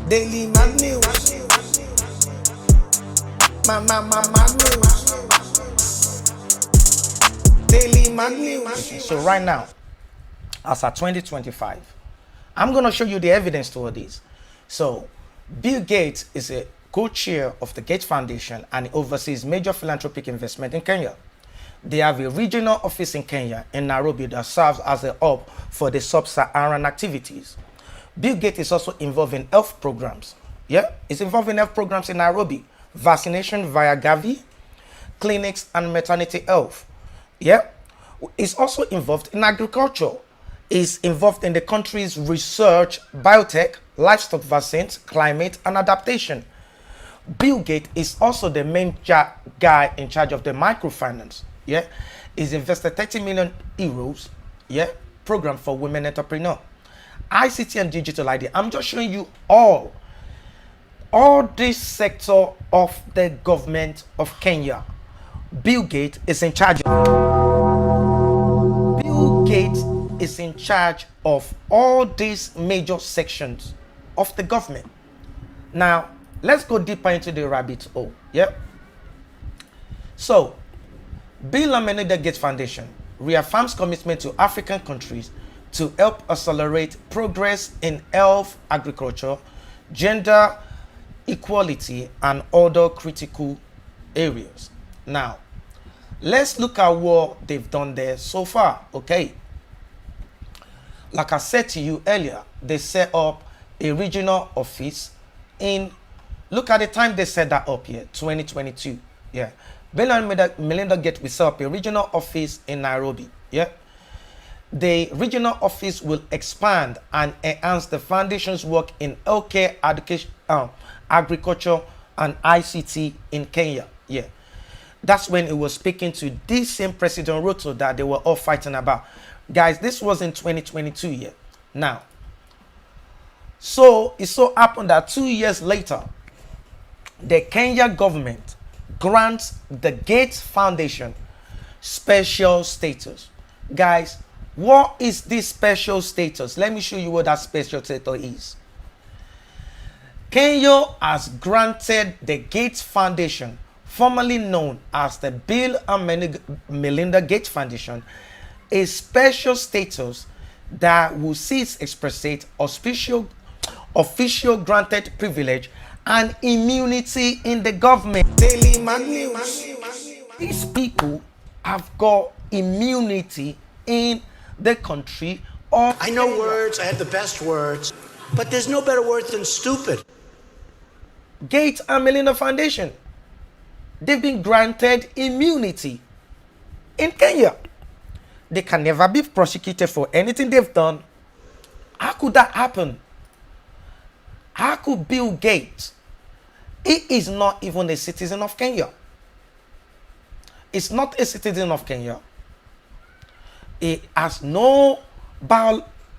Daily Mag News. Mag News. Daily Mag News. So right now, as at 2025, I'm going to show you the evidence to all this. So Bill Gates is a co-chair of the Gates Foundation and oversees major philanthropic investment in Kenya. They have a regional office in Kenya, in Nairobi, that serves as a hub for the sub-Saharan activities. Bill Gates is also involved in health programs. Yeah, he's involved in health programs in Nairobi, vaccination via Gavi, clinics and maternity health. Yeah, he's also involved in agriculture. He's involved in the country's research, biotech, livestock vaccines, climate and adaptation. Bill Gates is also the main guy in charge of the microfinance. Yeah, he's invested 30 million euros. Yeah, program for women entrepreneurs. ICT and digital ID. I'm just showing you all this sector of the government of Kenya. Bill Gates is in charge of. Bill Gates is in charge of all these major sections of the government. Now, let's go deeper into the rabbit hole. Yeah. So, Bill Melinda Gates Foundation reaffirms commitment to African countries to help accelerate progress in health, agriculture, gender equality, and other critical areas. Now, let's look at what they've done there so far. Okay. Like I said to you earlier, they set up a regional office in, look at the time they set that up here, 2022. Yeah. Bill and Melinda Gates will set up a regional office in Nairobi. Yeah. The regional office will expand and enhance the foundation's work in healthcare, education, agriculture, and ICT in Kenya. Yeah. That's when it was speaking to this same President Ruto that they were all fighting about. Guys, this was in 2022. Yeah. Now, so it so happened that 2 years later, the Kenya government grants the Gates Foundation special status. Guys, what is this special status? Let me show you what that special status is. Kenya has granted the Gates Foundation, formerly known as the Bill and Melinda Gates Foundation, a special status that will see its expressate official granted privilege and immunity in the government. Daily Mag News. These people have got immunity in the country of I know words, I have the best words, but there's no better word than stupid. Gates and Melinda Foundation, they've been granted immunity in Kenya. They can never be prosecuted for anything they've done. How could that happen? How could Bill Gates? He is not even a citizen of Kenya. He's not a citizen of Kenya. He has no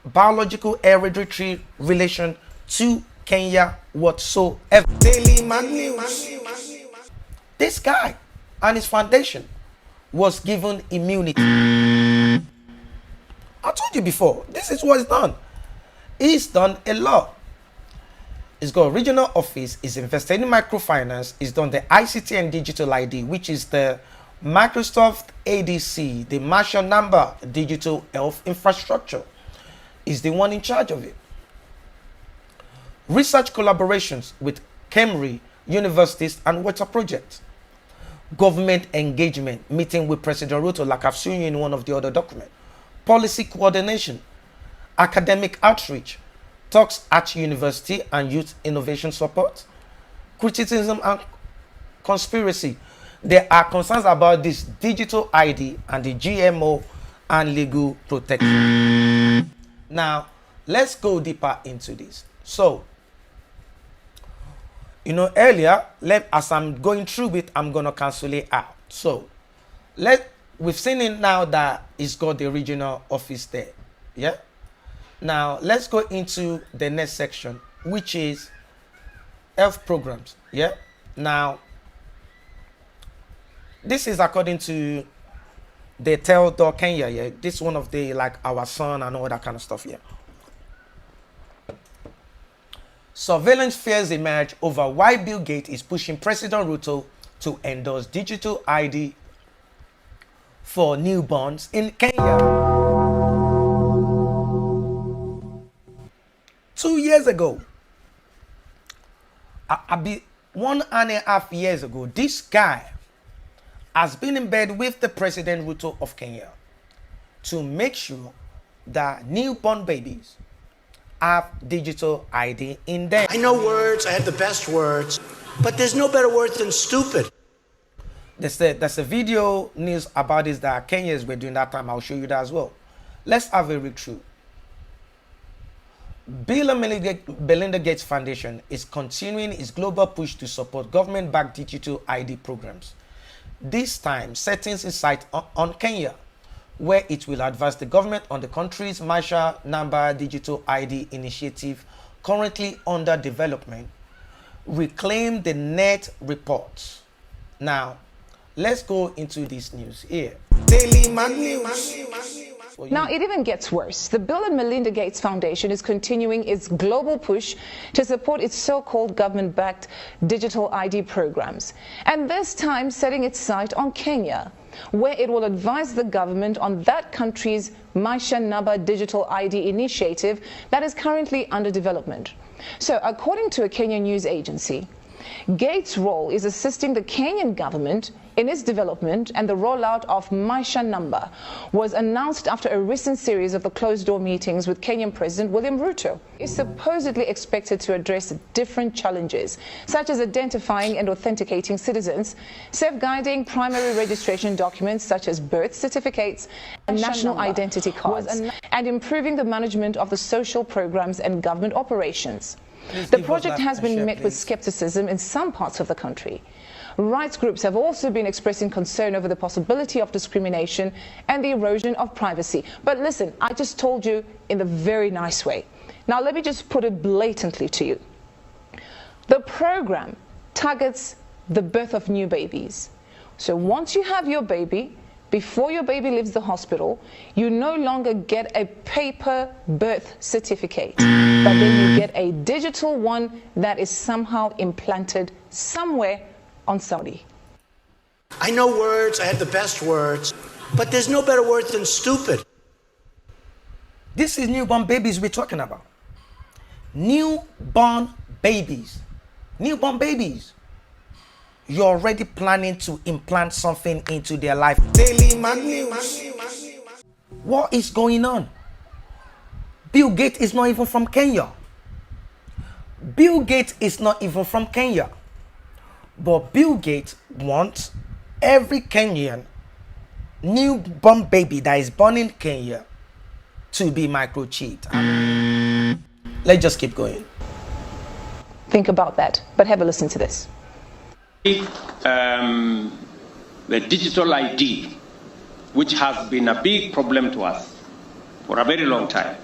biological hereditary relation to Kenya whatsoever. Daily Mag News. This guy and his foundation was given immunity. I told you before, this is what he's done. He's done a lot. He's got a regional office, he's invested in microfinance, he's done the ICT and digital ID, which is the Microsoft ADC, the Marshall Number Digital Health Infrastructure. Is the one in charge of it. Research collaborations with Cambridge universities and water projects. Government engagement, meeting with President Ruto, like I've shown you in one of the other documents. Policy coordination, academic outreach, talks at university and youth innovation support, criticism and conspiracy. There are concerns about this digital ID and the GMO and legal protection. Now, let's go deeper into this. So, you know, earlier, as I'm going through it, I'm going to cancel it out. So, we've seen it now that it's got the regional office there. Yeah. Now, let's go into the next section, which is health programs. Yeah. Now, this is according to the Tell Kenya. Yeah. This is one of the, like, our son and all that kind of stuff. Yeah. Surveillance fears emerge over why Bill Gates is pushing President Ruto to endorse digital ID for newborns in Kenya. 2 years ago, I be 1.5 years ago, this guy has been in bed with the President Ruto of Kenya to make sure that newborn babies have digital ID in them. I know words, I have the best words, but there's no better word than stupid. There's a video news about this that Kenyans were doing that time. I'll show you that as well. Let's have a read through. Bill Melinda Gates Foundation is continuing its global push to support government-backed digital ID programs. This time, setting its sight on Kenya, where it will advise the government on the country's Maisha Number Digital ID initiative currently under development. Reclaim the net reports. Now, let's go into this news here. Daily Man News. Now, it even gets worse. The Bill and Melinda Gates Foundation is continuing its global push to support its so-called government-backed digital ID programs, and this time setting its sight on Kenya, where it will advise the government on that country's Maisha Number Digital ID initiative that is currently under development. So, according to a Kenyan news agency, Gates' role is assisting the Kenyan government in its development, and the rollout of Maisha Number was announced after a recent series of the closed-door meetings with Kenyan President William Ruto. It's supposedly expected to address different challenges, such as identifying and authenticating citizens, safeguarding primary registration documents such as birth certificates and national identity cards, and improving the management of the social programs and government operations. The project has been met with skepticism in some parts of the country. Rights groups have also been expressing concern over the possibility of discrimination and the erosion of privacy. But listen, I just told you in a very nice way. Now let me just put it blatantly to you. The program targets the birth of new babies. So once you have your baby, before your baby leaves the hospital, you no longer get a paper birth certificate, but then you get a digital one that is somehow implanted somewhere on somebody. I know words, I have the best words, but there's no better word than stupid. This is newborn babies we're talking about. Newborn babies. Newborn babies. You're already planning to implant something into their life. Daily Man News. What is going on? Bill Gates is not even from Kenya. Bill Gates is not even from Kenya. But Bill Gates wants every Kenyan newborn baby that is born in Kenya to be microchipped. Let's just keep going. Think about that, but have a listen to this. The digital ID, which has been a big problem to us for a very long time,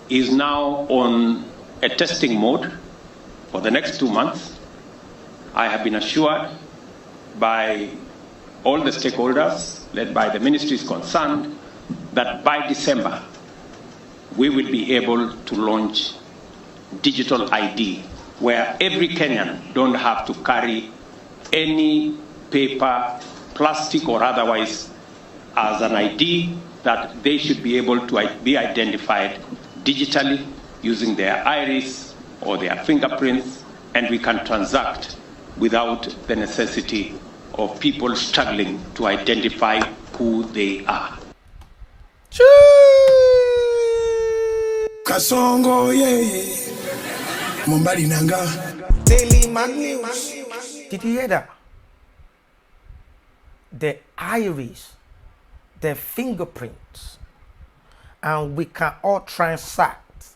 is now on a testing mode for the next 2 months. I have been assured by all the stakeholders, led by the ministries concerned, that by December, we will be able to launch digital ID, where every Kenyan don't have to carry any paper, plastic or otherwise, as an ID, that they should be able to be identified digitally using their iris or their fingerprints, and we can transact without the necessity of people struggling to identify who they are. Kasongo ye Mumbali nanga. Daily Man News. Did you hear that? The iris, the fingerprints, and we can all transact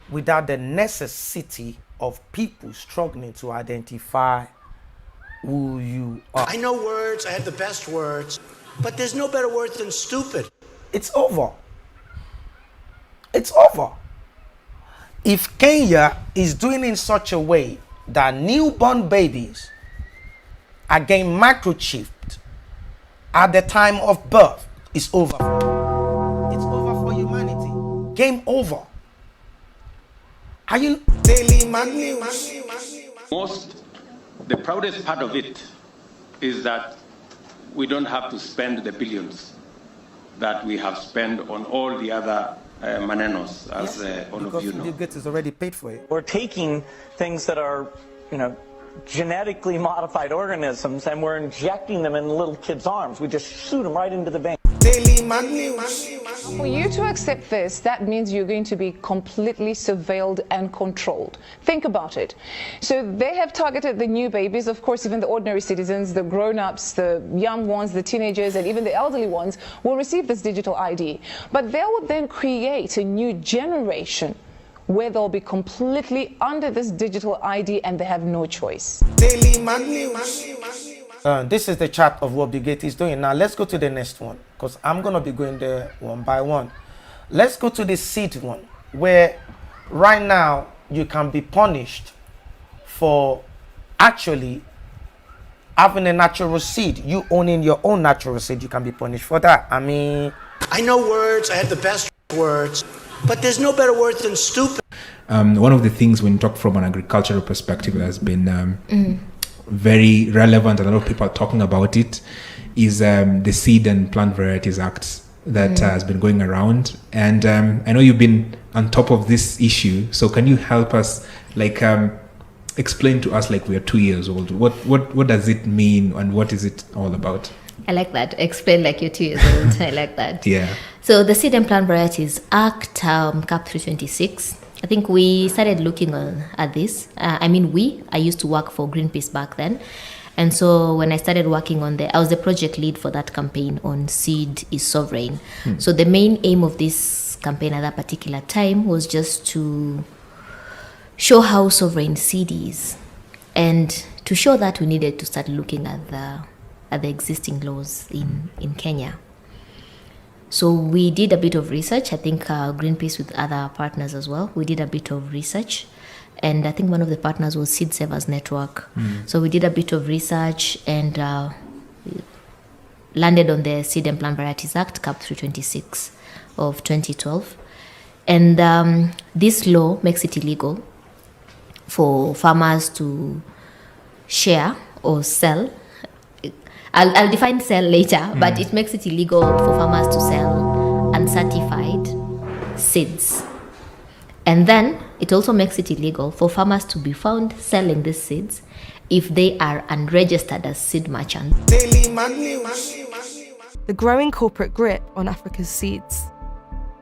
without the necessity of people struggling to identify who you are. I know words, I have the best words, but there's no better word than stupid. It's over. It's over. If Kenya is doing in such a way that newborn babies are getting microchipped at the time of birth, it's over. It's over for humanity. Game over. Are you Daily Mag News. The proudest part of it is that we don't have to spend the billions that we have spent on all the other manenos, as all of you know. Bill Gates has already paid for it. We're taking things that are, genetically modified organisms, and we're injecting them in little kids' arms. We just shoot them right into the vein. Daily Mag News. For you to accept this, that means you're going to be completely surveilled and controlled. Think about it. So they have targeted the new babies, of course, even the ordinary citizens, the grown-ups, the young ones, the teenagers, and even the elderly ones will receive this digital ID. But they will then create a new generation where they'll be completely under this digital ID and they have no choice. Daily Mag News. This is the chart of what Bill Gates is doing. Now let's go to the next one, because I'm going to be going there one by one. Let's go to the seed one, where right now you can be punished for actually having a natural seed. You owning your own natural seed, you can be punished for that. I mean, I know words, I have the best words, but there's no better word than stupid. One of the things when you talk from an agricultural perspective has been very relevant, and a lot of people are talking about it, is the Seed and Plant Varieties Act that has been going around. And I know you've been on top of this issue, so can you help us, explain to us, we are 2 years old, what does it mean and what is it all about? I like that. Explain like you're 2 years old. I like that. Yeah. So the Seed and Plant Varieties Act, CAP 326, I think we started looking at this. I used to work for Greenpeace back then. And so when I started working on I was the project lead for that campaign on Seed is Sovereign. So the main aim of this campaign at that particular time was just to show how sovereign seed is. And to show that, we needed to start looking at the existing laws in Kenya. So we did a bit of research. I think Greenpeace with other partners as well. We did a bit of research. And I think one of the partners was Seed Savers Network. So we did a bit of research and landed on the Seed and Plant Varieties Act, CAP 326 of 2012. And this law makes it illegal for farmers to share or sell. I'll define sell later, but it makes it illegal for farmers to sell uncertified seeds. And then it also makes it illegal for farmers to be found selling these seeds if they are unregistered as seed merchants. Daily Mag News. The growing corporate grip on Africa's seeds.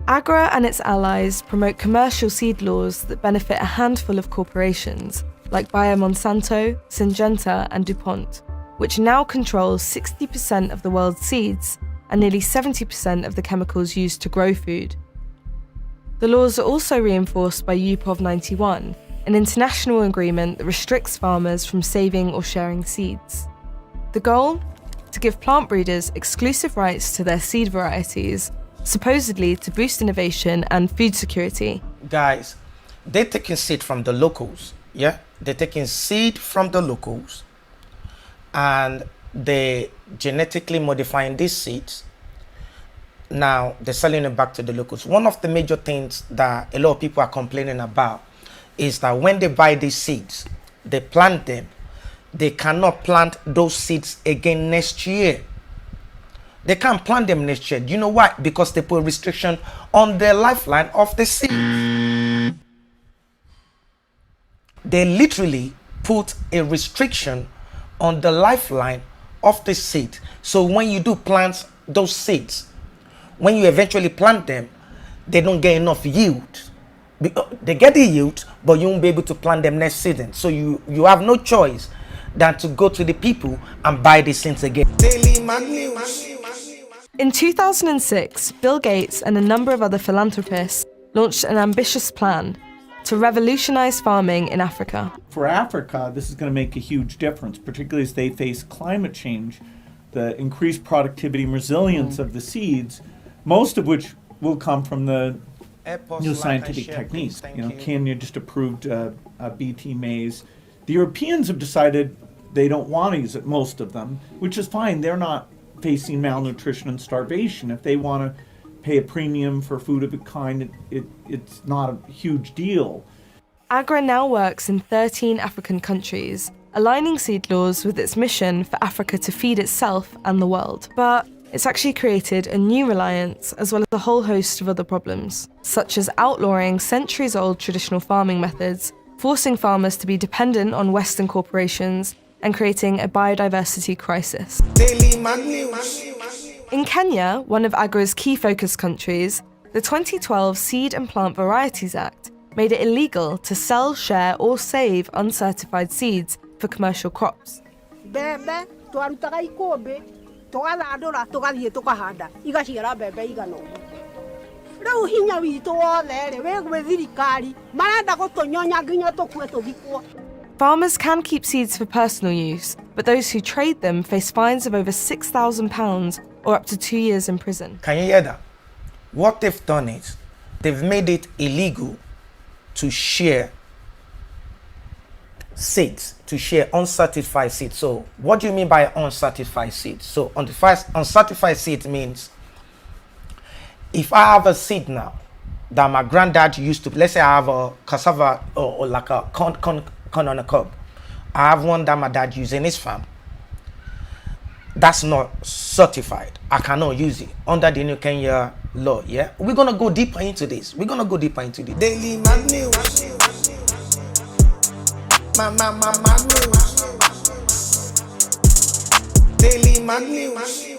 AGRA and its allies promote commercial seed laws that benefit a handful of corporations like Bayer Monsanto, Syngenta and DuPont, which now controls 60% of the world's seeds and nearly 70% of the chemicals used to grow food. The laws are also reinforced by UPOV 91, an international agreement that restricts farmers from saving or sharing seeds. The goal? To give plant breeders exclusive rights to their seed varieties, supposedly to boost innovation and food security. Guys, they're taking seed from the locals, yeah? They're taking seed from the locals and they genetically modifying these seeds. Now they're selling it back to the locals. One of the major things that a lot of people are complaining about is that when they buy these seeds, they plant them, they cannot plant those seeds again next year. They can't plant them next year. Do you know why? Because they put a restriction on the lifeline of the seed. They literally put a restriction on the lifeline of the seed. So when you do plant those seeds, when you eventually plant them, they don't get enough yield. They get the yield, but you won't be able to plant them next season. So you have no choice than to go to the people and buy these seeds again. Daily Mag News. In 2006, Bill Gates and a number of other philanthropists launched an ambitious plan to revolutionize farming in Africa. For Africa, this is going to make a huge difference, particularly as they face climate change, the increased productivity and resilience of the seeds, most of which will come from the new scientific techniques. Kenya just approved BT maize. The Europeans have decided they don't want to use it, most of them, which is fine. They're not facing malnutrition and starvation. If they want to pay a premium for food of a kind, it's not a huge deal. AGRA now works in 13 African countries, aligning seed laws with its mission for Africa to feed itself and the world. But it's actually created a new reliance as well as a whole host of other problems, such as outlawing centuries-old traditional farming methods, forcing farmers to be dependent on Western corporations, and creating a biodiversity crisis. In Kenya, one of AGRA's key focus countries, the 2012 Seed and Plant Varieties Act made it illegal to sell, share, or save uncertified seeds for commercial crops. Farmers can keep seeds for personal use, but those who trade them face fines of over £6,000 or up to 2 years in prison. Can you hear that? What they've done is, they've made it illegal to share seeds, to share uncertified seeds. So what do you mean by uncertified seeds? So uncertified seed means if I have a seed now that my granddad used to, let's say I have a cassava or like a corn on a cob. I have one that my dad used in his farm. That's not certified. I cannot use it under the new Kenya law. Yeah, we're gonna go deeper into this. Daily Mag News. Mag News. Daily Mag News.